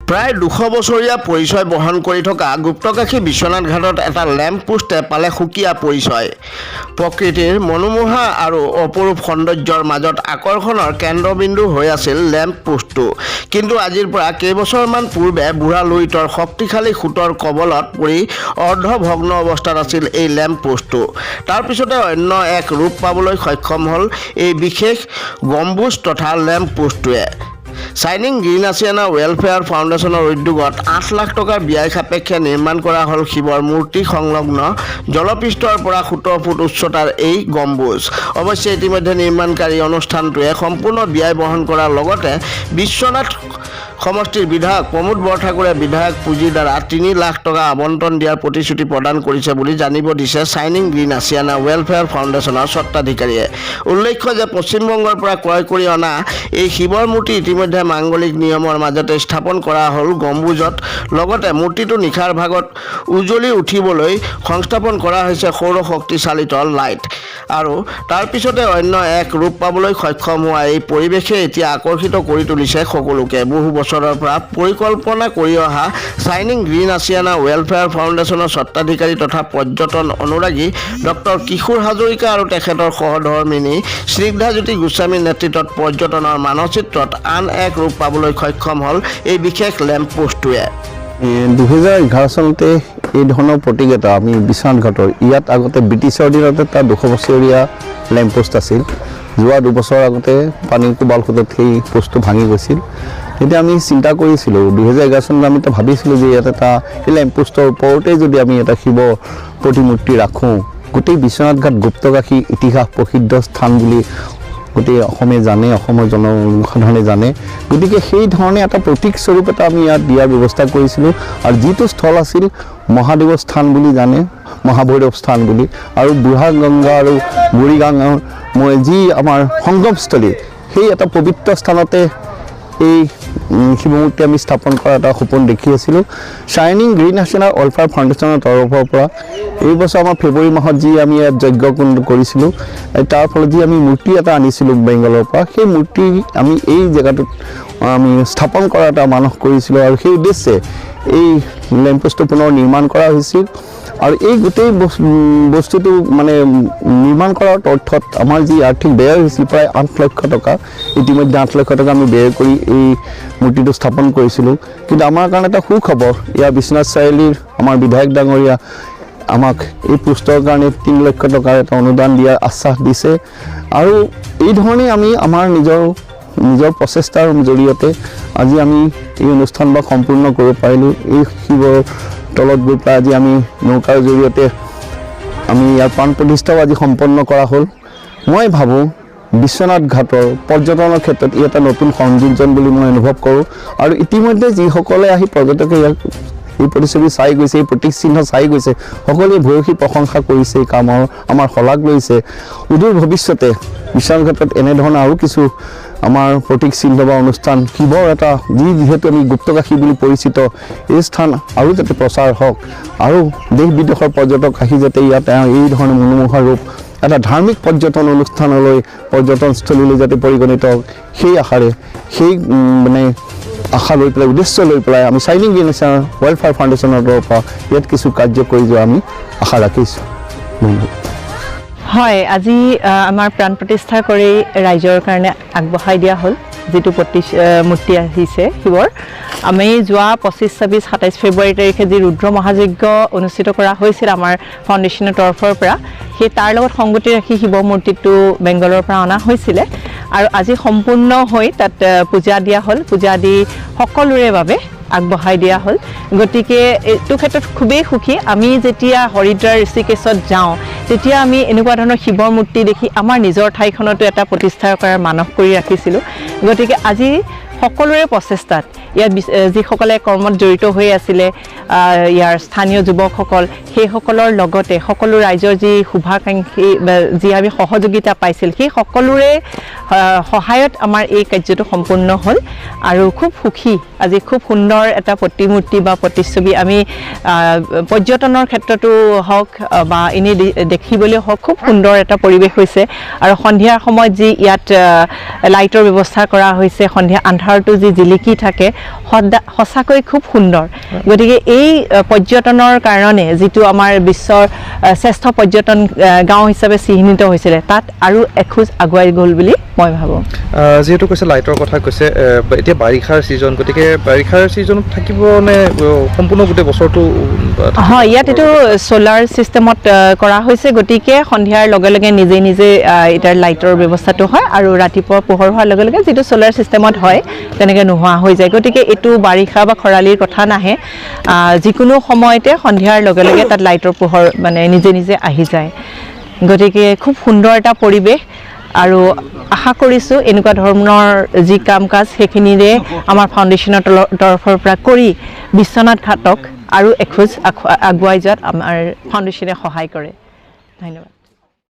প্ৰায় 200 বছৰীয়া পৰিচয় বহন কৰি থকা গুপ্তকাশী বিশ্বনাথ ঘাটত এটা লেম্প পোষ্টে পালে সুকীয়া পৰিচয়। প্ৰকৃতিৰ মনোমোহা আৰু অপৰূপ সৌন্দৰ্যৰ মাজত আকৰ্ষণৰ কেন্দ্ৰবিন্দু হৈ আছিল লেম্প পোষ্টটো। কিন্তু আজিৰ পৰা কেইবছৰমান পূৰ্বে বুঢ়া লুইতৰ শক্তিশালী সোঁতৰ কবলত পৰি অৰ্ধভগ্ন অৱস্থাত আছিল এই লেম্প পোষ্টটো। তাৰ পিছতে অন্য এক ৰূপ পাবলৈ সক্ষম হ'ল এই বিশেষ গম্বুজ তথা লেম্প পোষ্টটোৱে। চাইনিং গ্ৰীণ আছিয়ানা ৱেলফেয়াৰ ফাউণ্ডেশ্যনৰ উদ্যোগত 8 লাখ টকাৰ ব্যয় সাপেক্ষে নিৰ্মাণ কৰা হ'ল শিৱৰ মূৰ্তি সংলগ্ন জলপৃষ্ঠৰ পৰা 17 ফুট উচ্চতাৰ এই গম্বুজ। অৱশ্যে ইতিমধ্যে নিৰ্মাণকাৰী অনুষ্ঠানটোৱে সম্পূৰ্ণ ব্যয় বহন কৰাৰ লগতে বিশ্বনাথ সমষ্টিৰ বিধায়ক প্ৰমোদ বৰঠাকুৰে বিধায়ক পুঁজিৰ দ্বাৰা 3 লাখ টকা আবণ্টন দিয়াৰ প্ৰতিশ্ৰুতি প্ৰদান কৰিছে বুলি জানিব দিছে চাইনিং গ্ৰীণ আছিয়ানা ৱেলফেয়াৰ ফাউণ্ডেশ্যনৰ স্বত্বাধিকাৰীয়ে। উল্লেখ্য যে পশ্চিমবংগৰ পৰা ক্ৰয় কৰি অনা এই শিৱৰ মূৰ্তি ইতিমধ্যে মাংগলিক নিয়মৰ মাজতে স্থাপন কৰা হ'ল গম্বুজত। লগতে মূৰ্তিটো নিশাৰ ভাগত উজ্বলি উঠিবলৈ সংস্থাপন কৰা হৈছে সৌৰশক্তি চালিত লাইট। আৰু তাৰ পিছতে অন্য এক ৰূপ পাবলৈ সক্ষম হোৱা এই পৰিৱেশে এতিয়া আকৰ্ষিত কৰি তুলিছে সকলোকে। বহু বছৰৰ পৰা পৰিকল্পনা কৰি অহা চাইনিং গ্ৰীণ আছিয়ানা ৱেলফেয়াৰ ফাউণ্ডেশ্যনৰ স্বত্বাধিকাৰী তথা পৰ্যটন অনুৰাগী ডক্টৰ কিশোৰ হাজৰিকা আৰু তেখেতৰ সহধৰ্মিনী স্নিগ্ধাজ্যোতি গোস্বামীৰ নেতৃত্বত পৰ্যটনৰ মানচিত্ৰত আন এক ৰূপ পাবলৈ সক্ষম হ'ল এই বিশেষ লেম্প পোষ্টটোৱে। 2011 চনতে এই ধৰণৰ প্ৰতীক এটা আমি বিশ্বনাথ ঘাটৰ ইয়াত আগতে ব্ৰিটিছৰ দিনতে এটা 200 বছৰীয়া লেম্প পোষ্ট আছিল। যোৱা 2 বছৰ আগতে পানীৰ কোবাল সোঁতত সেই পোষ্টটো ভাঙি গৈছিল। তেতিয়া আমি চিন্তা কৰিছিলোঁ 2011 চনত আমি এটা ভাবিছিলোঁ যে ইয়াত এটা এই লেম্প পোষ্টৰ ওপৰতে যদি আমি এটা শিৱ প্ৰতিমূৰ্তি ৰাখোঁ, গোটেই বিশ্বনাথ ঘাট গুপ্তকাশী ইতিহাস প্ৰসিদ্ধ স্থান বুলি গোটেই অসমে জানে, অসমৰ জনসাধাৰণে জানে। গতিকে সেই ধৰণে এটা প্ৰতীক স্বৰূপ এটা আমি ইয়াত দিয়াৰ ব্যৱস্থা কৰিছিলোঁ। আৰু যিটো স্থল আছিল মহাদেৱৰ স্থান বুলি জানে, মহাভৈৰৱ স্থান বুলি, আৰু বুঢ়া গংগা আৰু বুঢ়ী গংগাৰ যি আমাৰ সংগমস্থলী, সেই এটা পবিত্ৰ স্থানতে এই শিৱমূৰ্তি আমি স্থাপন কৰা এটা সপোন দেখি আছিলোঁ। চাইনিং গ্ৰীণ আছিয়ানা ৱেলফেয়াৰ ফাউণ্ডেশ্যনৰ তৰফৰ পৰা এই বছৰ আমাৰ ফেব্ৰুৱাৰী মাহত যি আমি ইয়াত যজ্ঞ কৰিছিলোঁ, তাৰ ফলত যি আমি মূৰ্তি এটা আনিছিলোঁ বেংগলৰ পৰা, সেই মূৰ্তি আমি এই জেগাটোত আমি স্থাপন কৰা এটা মানস কৰিছিলোঁ। আৰু সেই উদ্দেশ্যে এই লেম্প পোষ্টটো পুনৰ নিৰ্মাণ কৰা হৈছিল। আৰু এই গোটেই বস্তুটো মানে নিৰ্মাণ কৰাৰ অৰ্থত আমাৰ যি আৰ্থিক ব্যয় হৈছিল প্ৰায় 8 লক্ষ টকা। ইতিমধ্যে 8 লক্ষ টকা আমি ব্যয় কৰি এই মূৰ্তিটো স্থাপন কৰিছিলোঁ। কিন্তু আমাৰ কাৰণে এটা সুখবৰ, ইয়াৰ বিশ্বনাথ চাৰিআলিৰ আমাৰ বিধায়ক ডাঙৰীয়া আমাক এই পোষ্টৰ কাৰণে 3 লক্ষ টকাৰ এটা অনুদান দিয়াৰ আশ্বাস দিছে। আৰু এই ধৰণে আমি আমাৰ নিজৰ প্ৰচেষ্টাৰ জৰিয়তে আজি আমি এই অনুষ্ঠান সম্পূৰ্ণ কৰিব পাৰিলোঁ। এই শিৱৰ তলত গৈ পেলাই আজি আমি নৌকাৰ জৰিয়তে আমি ইয়াৰ প্ৰাণ প্ৰতিষ্ঠাও আজি সম্পন্ন কৰা হ'ল। মই ভাবোঁ বিশ্বনাথ ঘাটৰ পৰ্যটনৰ ক্ষেত্ৰত ই এটা নতুন সংযোজন বুলি মই অনুভৱ কৰোঁ। আৰু ইতিমধ্যে যিসকলে আহি পৰ্যটকে ইয়াক এই প্ৰতিচ্ছবি চাই গৈছে, এই প্ৰতীক চিহ্ন চাই গৈছে, সকলোৱে ভূয়সী প্ৰশংসা কৰিছে, এই কামৰ আমাৰ শলাগ লৈছে। অদূৰ ভৱিষ্যতে বিশ্বনাথ ঘাটত এনেধৰণৰ আৰু কিছু আমাৰ প্ৰতীক চিহ্ন বা অনুষ্ঠান শিৱৰ এটা যিহেতু আমি গুপ্তকাশী বুলি পৰিচিত, এই স্থান আৰু যাতে প্ৰচাৰ হওক আৰু দেশ বিদেশৰ পৰ্যটক আহি যাতে ইয়াত এই ধৰণৰ মনোমোহা ৰূপ এটা ধাৰ্মিক পৰ্যটন অনুষ্ঠানলৈ পৰ্যটনস্থলীলৈ যাতে পৰিগণিত হওক, সেই আশাৰে সেই মানে আশা লৈ পেলাই উদ্দেশ্য লৈ পেলাই আমি চাইনিং গ্ৰীণ আছিয়ানা ৱেলফেয়াৰ ফাউণ্ডেশ্যনৰ তৰফৰ পৰা ইয়াত কিছু কাৰ্য কৰি যোৱা আমি আশা ৰাখিছোঁ। হয়, আজি আমাৰ প্ৰাণ প্ৰতিষ্ঠা কৰি ৰাইজৰ কাৰণে আগবঢ়াই দিয়া হ'ল যিটো মূৰ্তি আহিছে শিৱৰ। আমি যোৱা 25, 26, 27 ফেব্ৰুৱাৰী তাৰিখে যি ৰুদ্ৰ মহাযজ্ঞ অনুষ্ঠিত কৰা হৈছিল আমাৰ ফাউণ্ডেশ্যনৰ তৰফৰ পৰা, সেই তাৰ লগত সংগতি ৰাখি শিৱ মূৰ্তিটো বেংগলৰ পৰা অনা হৈছিলে। আৰু আজি সম্পূৰ্ণ হৈ তাত পূজা দিয়া হ'ল, পূজা দি সকলোৰে বাবে আগবঢ়াই দিয়া হ'ল। গতিকে এইটো ক্ষেত্ৰত খুবেই সুখী। আমি যেতিয়া হৰিদ্বাৰ ঋষিকেশত যাওঁ তেতিয়া আমি এনেকুৱা ধৰণৰ শিৱৰ মূৰ্তি দেখি আমাৰ নিজৰ ঠাইখনতো এটা প্ৰতিষ্ঠা কৰাৰ মানস কৰি ৰাখিছিলোঁ। গতিকে আজি সকলোৰে প্ৰচেষ্টাত ইয়াত যিসকলে কৰ্মত জড়িত হৈ আছিলে, ইয়াৰ স্থানীয় যুৱকসকল, সেইসকলৰ লগতে সকলো ৰাইজৰ যি শুভাকাংক্ষী যি আমি সহযোগিতা পাইছিল, সেই সকলোৰে সহায়ত আমাৰ এই কাৰ্যটো সম্পূৰ্ণ হ'ল। আৰু খুব সুখী, আজি খুব সুন্দৰ এটা প্ৰতিমূৰ্তি বা প্ৰতিচ্ছবি আমি পৰ্যটনৰ ক্ষেত্ৰতো হওক বা এনেই দেখিবলৈ হওক খুব সুন্দৰ এটা পৰিৱেশ হৈছে। আৰু সন্ধিয়াৰ সময়ত যি ইয়াত লাইটৰ ব্যৱস্থা কৰা হৈছে, সন্ধিয়া আন্ধাৰ কালাৰটো যি জিলিকি থাকে সঁচাকৈ খুব সুন্দৰ গতিকে এই পৰ্যটনৰ কাৰণে যিটো আমাৰ বিশ্বৰ শ্ৰেষ্ঠ পৰ্যটন গাঁও হিচাপে চিহ্নিত হৈছিলে তাত আৰু এখোজ আগুৱাই গ'ল বুলি মই ভাবোঁ যেহেতু কৈছে লাইটৰ কথা কৈছে এতিয়া বাৰিষাৰ ছিজন গতিকে বাৰিষাৰ ছিজনত থাকিব নে সম্পূৰ্ণ গোটেই বছৰটো হয় ইয়াত এইটো সোলাৰ চিষ্টেমত কৰা হৈছে গতিকে সন্ধিয়াৰ লগে লগে নিজে নিজে এটাৰ লাইটৰ ব্যৱস্থাটো হয় আৰু ৰাতিপুৱা পোহৰ হোৱাৰ লগে লগে যিটো সোলাৰ চিষ্টেমত হয় তেনেকৈ নোহোৱা হৈ যায় গতিকে এইটো বাৰিষা বা খৰালিৰ কথা নাহে যিকোনো সময়তে সন্ধিয়াৰ লগে লগে তাত লাইটৰ পোহৰ মানে নিজে নিজে আহি যায় গতিকে খুব সুন্দৰ এটা পৰিৱেশ আৰু আশা কৰিছোঁ এনেকুৱা ধৰণৰ যি কাম কাজ সেইখিনিৰে আমাৰ ফাউণ্ডেশ্যনৰ তৰফৰ পৰা কৰি বিশ্বনাথ ঘাটক আৰু এখোজ আগুৱাই যোৱাত আমাৰ ফাউণ্ডেশ্যনে সহায় কৰে ধন্যবাদ